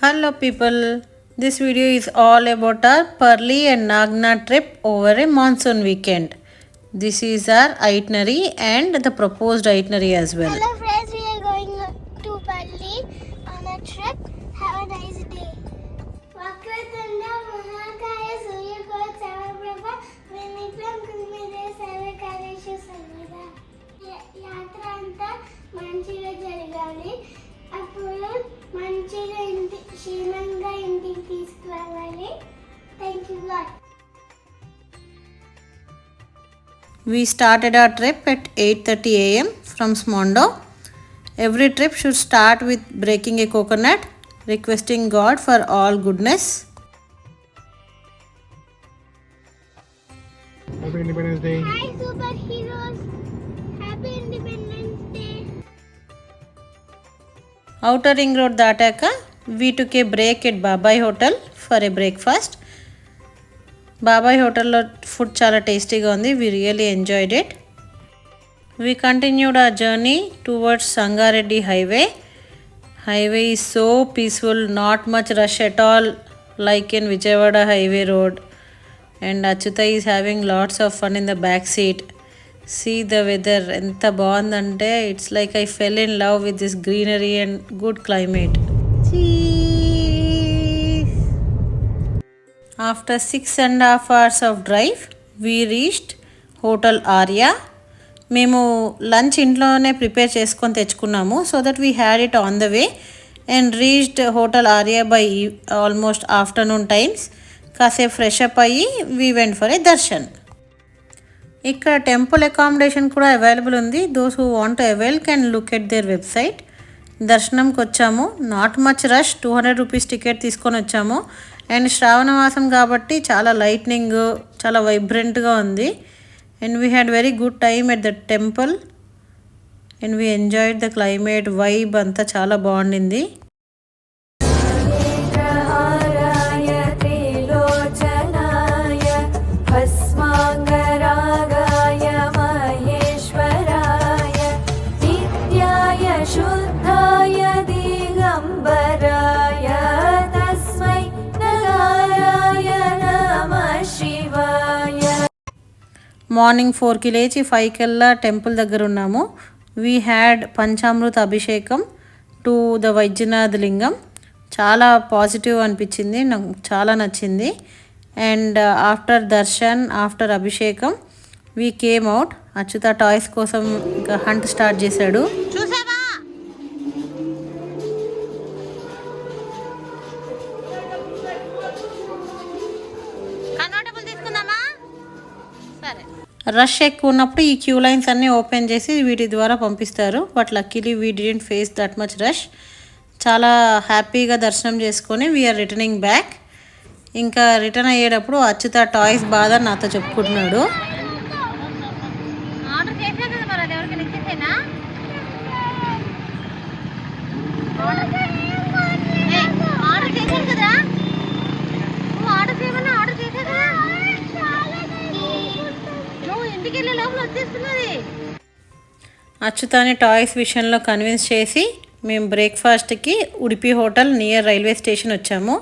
Hello people, this video is all about our Parli and Nagna trip over a monsoon weekend. This is our itinerary and the proposed itinerary as well. Hello friends, we are going to Parli on a trip. Have a nice day. Vakratanda Mahakaya Suryakola Savaprabha Vinikram Kumire Sarvakareshu Samida. యాత్ర అంతా మంచిగా జరగాలి. అప్పుడు మంచిగా క్షేమంగా ఇంటికి తీసుకురావాలి. Thank you God. We started our trip at 8:30 a.m. from Smondo. Every trip should start with breaking a coconut, requesting God for all goodness. Happy Independence Day. Hi superheroes. Happy Independence Day. Outer Ring Road దాటాక we took a break at Babai Hotel for a breakfast. బాబాయ్ హోటల్లో food చాలా టేస్టీగా ఉంది. We really enjoyed it. We continued our journey towards Sangareddy highway. Highway is so peaceful, not much rush at all like in Vijayawada highway road. And Achyuta is having lots of fun in the back seat. See the weather ఎంత బాగుందంటే it's like I fell in love with this greenery and good climate. After 6.5 hours of drive, we reached Hotel Arya. మేము lunch ఇంట్లోనే prepare చేసుకొని తెచ్చుకున్నాము so that we had it on the way and reached hotel Arya by almost afternoon times. కాసేపు fresh up అయ్యి we went for a darshan. ఇక్కడ temple accommodation కూడా available ఉంది. Those who want to avail can look at their website. దర్శనంకి వచ్చాము. Not much rush, 200 rupees ticket తీసుకొని వచ్చాము. And శ్రావణ మాసం కాబట్టి చాలా లైట్నింగ్, చాలా వైబ్రెంట్గా ఉంది. And we had very good time at the temple and we enjoyed the climate, vibe అంతా చాలా బాగుండింది. మార్నింగ్ 4కి లేచి 5కల్లా టెంపుల్ దగ్గర ఉన్నాము. వీ హ్యాడ్ పంచామృత అభిషేకం టు ద వైద్యనాథ్ లింగం. చాలా పాజిటివ్ అనిపించింది, నాకు చాలా నచ్చింది. అండ్ ఆఫ్టర్ దర్శన్, ఆఫ్టర్ అభిషేకం we came out. Achyuta toys కోసం ఇంకా హంట్ స్టార్ట్ చేశాడు. రష్ ఎక్కువ ఉన్నప్పుడు ఈ క్యూ లైన్స్ అన్నీ ఓపెన్ చేసి వీటి ద్వారా పంపిస్తారు. But luckily we didn't face that much rush. చాలా హ్యాపీగా దర్శనం చేసుకొని వీఆర్ రిటర్నింగ్ బ్యాక్. ఇంకా రిటర్న్ అయ్యేటప్పుడు అచ్యుత టాయ్స్ బాధ నాతో చెప్పుకుంటున్నాడు. అచ్యుతాని టాయ్స్ విషయంలో కన్విన్స్ చేసి మేము బ్రేక్ఫాస్ట్కి Udupi hotel near railway station వచ్చాము.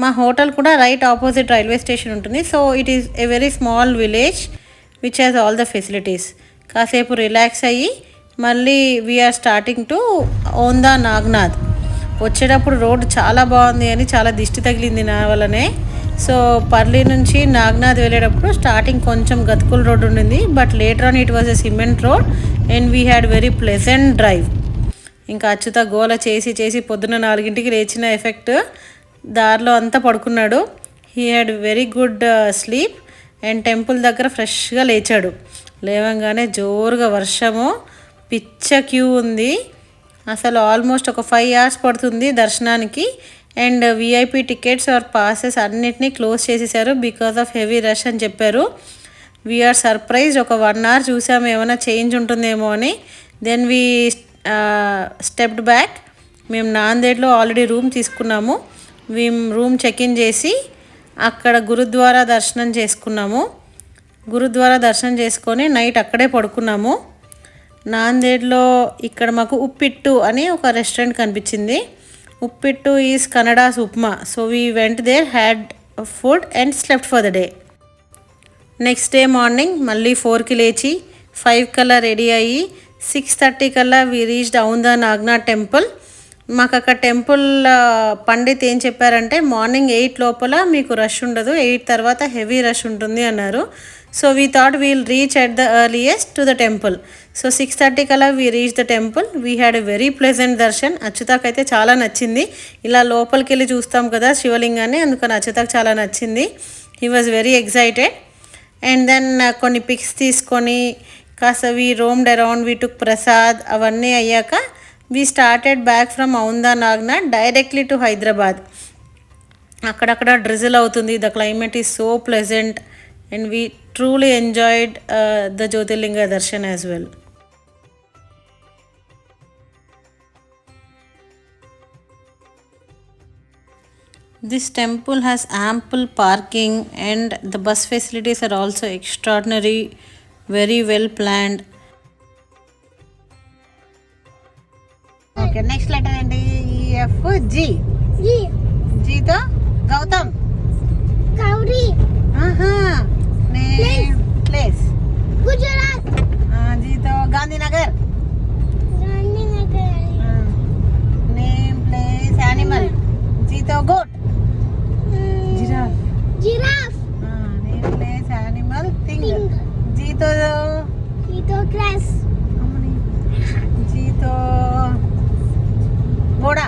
మా హోటల్ కూడా రైట్ ఆపోజిట్ రైల్వే స్టేషన్ ఉంటుంది. So it is a very small village which has all the facilities. కాసేపు రిలాక్స్ అయ్యి మళ్ళీ వీఆర్ స్టార్టింగ్ టు ఓందా నాగ్నాథ్. వచ్చేటప్పుడు రోడ్డు చాలా బాగుంది అని చాలా దిష్టి తగిలింది నా వల్లనే. సో పర్లి నుంచి నాగ్నాథ్ వెళ్ళేటప్పుడు స్టార్టింగ్ కొంచెం గతుకుల రోడ్ ఉండింది. But later on it was a cement road and we had very pleasant drive. ఇంకా అచ్యుత గోల చేసి చేసి పొద్దున్న 4కి లేచిన ఎఫెక్ట్ దారిలో అంతా పడుకున్నాడు. He had very good sleep and temple దగ్గర ఫ్రెష్గా లేచాడు. లేవంగానే జోరుగా వర్షము, పిచ్చ క్యూ ఉంది. అసలు ఆల్మోస్ట్ ఒక 5 hours పడుతుంది దర్శనానికి. And VIP tickets or passes అన్నిటినీ క్లోజ్ చేసేసారు బికాస్ ఆఫ్ హెవీ రష్ అని చెప్పారు. We're surprised. ఒక 1 hour చూసాము ఏమైనా చేంజ్ ఉంటుందేమో అని. Then we stepped back. మేము నాందేడ్లో ఆల్రెడీ రూమ్ తీసుకున్నాము. మేము రూమ్ చెక్ఇన్ చేసి అక్కడ గురుద్వారా దర్శనం చేసుకున్నాము. గురుద్వారా దర్శనం చేసుకొని నైట్ అక్కడే పడుకున్నాము. నాందేడ్లో ఇక్కడ మాకు ఉప్పిట్టు అని ఒక రెస్టారెంట్ కనిపించింది. Uppittu is Kannada's upma. So we went there, had food and slept for the day. Next day morning మళ్ళీ 4కి లేచి 5 కల్లా రెడీ అయ్యి 6:30 కల్లా వి రీచ్డ్ ఔందా నాగ్నాథ్ టెంపుల్. మాకు అక్కడ టెంపుల్ పండిత్ ఏం చెప్పారంటే మార్నింగ్ 8 లోపల మీకు రష్ ఉండదు, 8 తర్వాత హెవీ రష్ ఉంటుంది అన్నారు. So we thought we'll reach at the earliest to the temple. So 6:30 కల్లా we reach the temple. We had a very pleasant darshan. అచ్యుతాకి అయితే చాలా నచ్చింది. ఇలా లోపలికి వెళ్ళి చూస్తాం కదా శివలింగాన్ని, అందుకని అచ్యుతాకి చాలా నచ్చింది. He was very excited. And then కొన్ని పిక్స్ తీసుకొని కాస్త we roamed around, we took prasad. అవన్నీ అయ్యాక we started back from Aundha Nagnath directly to Hyderabad. అక్కడక్కడ డ్రిజిల్ అవుతుంది. The climate is so pleasant and we truly enjoyed the Jyotirlinga darshan as well. This temple has ample parking and the bus facilities are also extraordinary, very well planned. Okay, next letter and F G. G to Gautam. Gauri. Name place. Gujarat. G to Gandhinagar. Gandhinagar. Name place animal. G to goat. Giraffe. Name place animal thing. G to grass. G to Goda.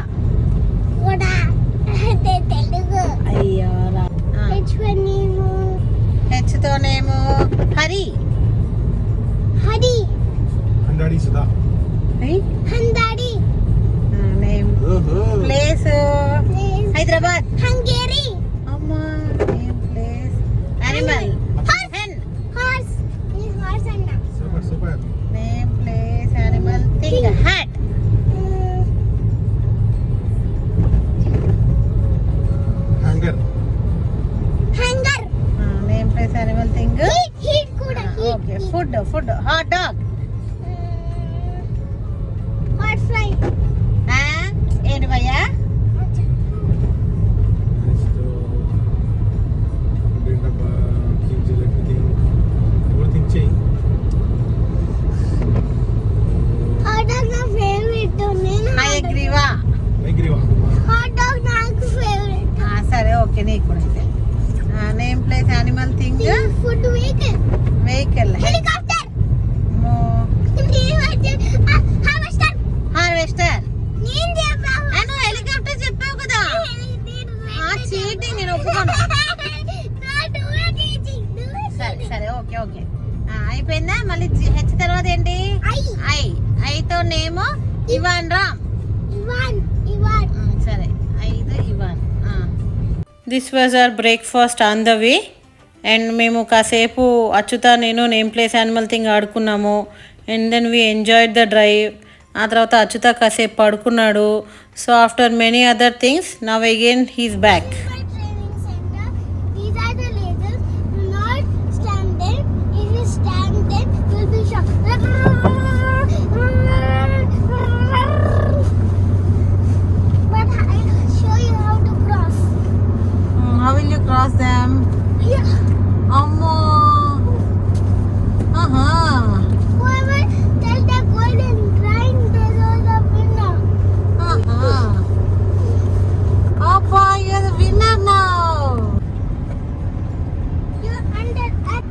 Telugu. అయ్యో H for name. H తో name Hari. Handadi Sudha. Handadi. Name place Hyderabad. Hungary. అమ్మా name place animal hen. Horse. Horse and Super. Name place animal thing hat. Hanger. Name place animal thing Heat kuda. Okay food hot dog. Hot fly. ఏంటి భయ్యా? Everything change. Hot dog na favorite. హయగ్రీవా. Hot dog నాకు favorite. సరే okay నీకు కూడా అయితే. Name place animal thing Food vehicle. Vehicle Helicopter. Harvester. నేను చెప్పాను. నువ్వు హెలికాప్టర్ చెప్పావు కదా. చీటింగ్ నేను ఒప్పుకోను. సరే ఓకే అయిపోయిందా? మళ్ళీ హెచ్ తర్వాత ఏంటి? ఐతో నేమో ఇవాన్ రామ్. సరే 5 ఇవాన్. This was our breakfast on the way. And మేము కాసేపు అచ్యుత నేను నేమ్ ప్లేస్ యానిమల్ థింగ్ ఆడుకున్నాము. And then we enjoyed the drive. ఆ తర్వాత అచ్యుత కాసేపు పడుకున్నాడు. So after many other things now again he's back. Training center. These are the lasers. Do not stand them. If you stand them, you'll be shocked. But I'll show you how to cross. How will you cross them? Yeah. అమ్మో. Whoever tells the golden line, they are the winner. Appa, you're the winner now. You're under at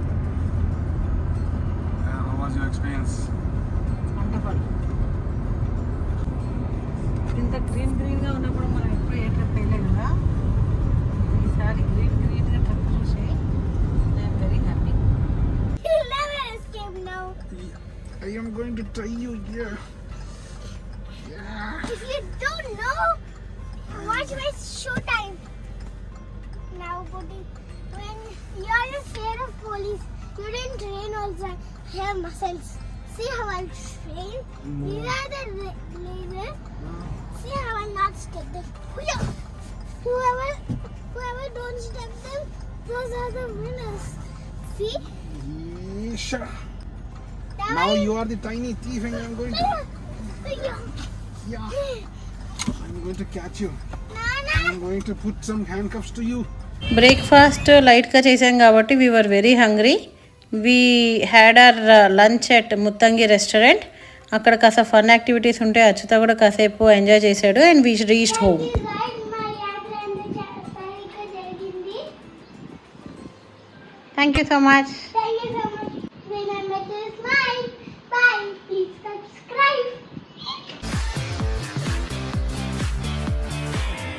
How was your experience? Wonderful. ఇంత గ్రీన్గా ఉన్నప్పుడు మనం ఎప్పుడు ఏ trip వేయలేదు కదా. ఈసారి గ్రీన్గా ట్రిప్ చూసి I'm very happy. you'll never escape now. I am going to try you here. If you don't know, watch my show time. Now, buddy, when you're afraid of police, you didn't train also. Have muscles. See how I'll train? These are the lasers. See how I'll not step them. Whoever don't step them, those are the winners. See? Isha. That Now way- you are the tiny thief and I am going to... Yeah. Yeah. I'm going to catch you. Nana. I'm going to put some handcuffs to you. Breakfast లైట్గా చేసాం కాబట్టి we were very hungry. We had our lunch at Muthangi restaurant. అక్కడ కాస్త fun activities ఉంటే అచ్యుత కూడా కాసేపు enjoy చేశాడు and we reached home. My yatra and the thank you so much. Thank you so much.